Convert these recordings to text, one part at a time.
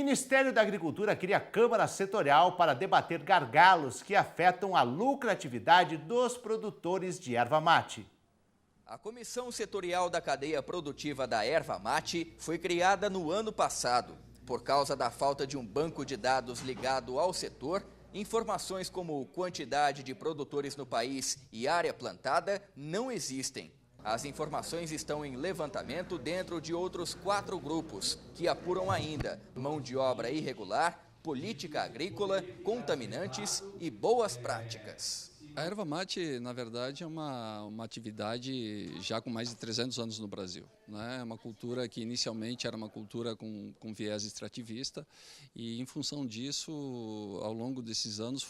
Ministério da Agricultura cria Câmara Setorial para debater gargalos que afetam a lucratividade dos produtores de erva mate. A Comissão Setorial da Cadeia Produtiva da Erva Mate foi criada no ano passado. Por causa da falta de um banco de dados ligado ao setor, informações como quantidade de produtores no país e área plantada não existem. As informações estão em levantamento dentro de outros 4 grupos, que apuram ainda mão de obra irregular, política agrícola, contaminantes e boas práticas. A erva mate, na verdade, é uma atividade já com mais de 300 anos no Brasil, né? É uma cultura que inicialmente era uma cultura com viés extrativista e, em função disso, ao longo desses anos,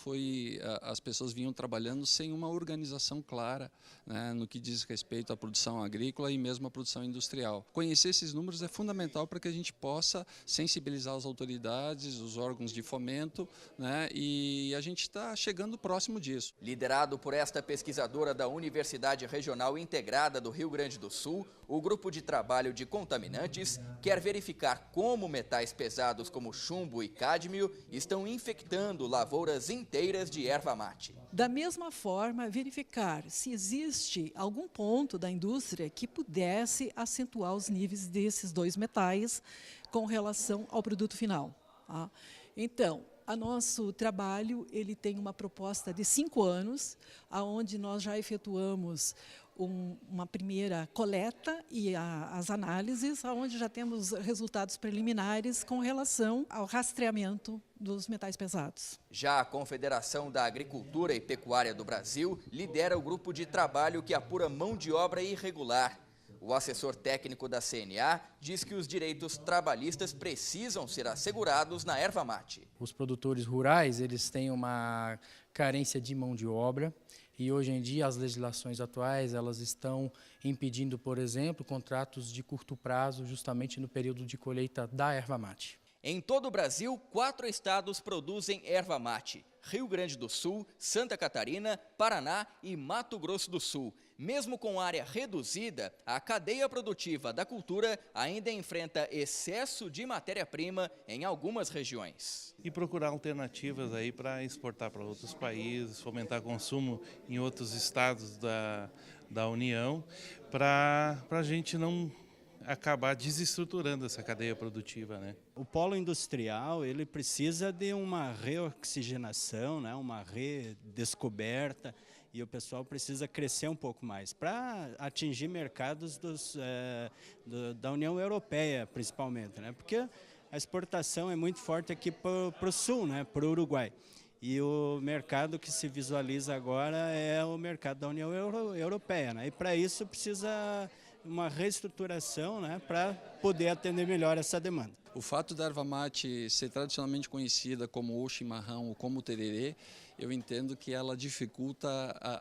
as pessoas vinham trabalhando sem uma organização clara, né, no que diz respeito à produção agrícola e mesmo à produção industrial. Conhecer esses números é fundamental para que a gente possa sensibilizar as autoridades, os órgãos de fomento, né, e a gente está chegando próximo disso. Liderado por esta pesquisadora da Universidade Regional Integrada do Rio Grande do Sul, o grupo de trabalho de contaminantes quer verificar como metais pesados como chumbo e cádmio estão infectando lavouras inteiras de erva mate. Da mesma forma, verificar se existe algum ponto da indústria que pudesse acentuar os níveis desses 2 metais com relação ao produto final. Tá? Então, o nosso trabalho ele tem uma proposta de 5 anos, onde nós já efetuamos uma primeira coleta e as análises, onde já temos resultados preliminares com relação ao rastreamento dos metais pesados. Já a Confederação da Agricultura e Pecuária do Brasil lidera o grupo de trabalho que apura mão de obra irregular. O assessor técnico da CNA diz que os direitos trabalhistas precisam ser assegurados na erva mate. Os produtores rurais eles têm uma carência de mão de obra e hoje em dia as legislações atuais elas estão impedindo, por exemplo, contratos de curto prazo justamente no período de colheita da erva mate. Em todo o Brasil, 4 estados produzem erva mate: Rio Grande do Sul, Santa Catarina, Paraná e Mato Grosso do Sul. Mesmo com área reduzida, a cadeia produtiva da cultura ainda enfrenta excesso de matéria-prima em algumas regiões. E procurar alternativas aí para exportar para outros países, fomentar consumo em outros estados da União, para a gente não acabar desestruturando essa cadeia produtiva, né? O polo industrial ele precisa de uma reoxigenação, né? Uma redescoberta, e o pessoal precisa crescer um pouco mais para atingir mercados da União Europeia, principalmente, né? Porque a exportação é muito forte aqui para o sul, né? Para o Uruguai. E o mercado que se visualiza agora é o mercado da União Europeia, né? E para isso precisa uma reestruturação, né, para poder atender melhor essa demanda. O fato da erva mate ser tradicionalmente conhecida como o chimarrão ou como o tererê, eu entendo que ela dificulta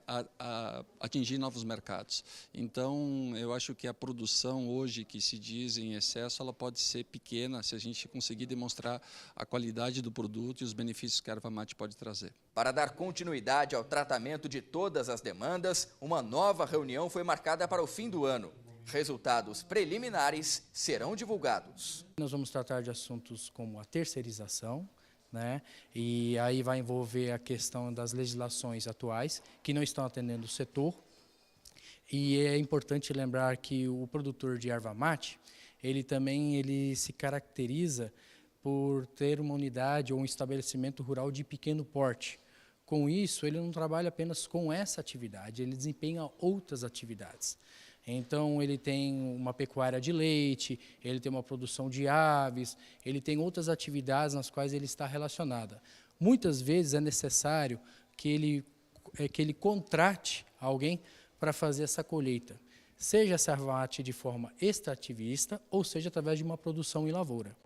a atingir novos mercados. Então, eu acho que a produção hoje, que se diz em excesso, ela pode ser pequena se a gente conseguir demonstrar a qualidade do produto e os benefícios que a erva mate pode trazer. Para dar continuidade ao tratamento de todas as demandas, uma nova reunião foi marcada para o fim do ano. Resultados preliminares serão divulgados. Nós vamos tratar de assuntos como a terceirização, né? E aí vai envolver a questão das legislações atuais que não estão atendendo o setor. E é importante lembrar que o produtor de erva mate, ele se caracteriza por ter uma unidade ou um estabelecimento rural de pequeno porte. Com isso, ele não trabalha apenas com essa atividade, ele desempenha outras atividades. Então, ele tem uma pecuária de leite, ele tem uma produção de aves, ele tem outras atividades nas quais ele está relacionado. Muitas vezes é necessário que ele contrate alguém para fazer essa colheita, seja essa erva mate de forma extrativista ou seja através de uma produção em lavoura.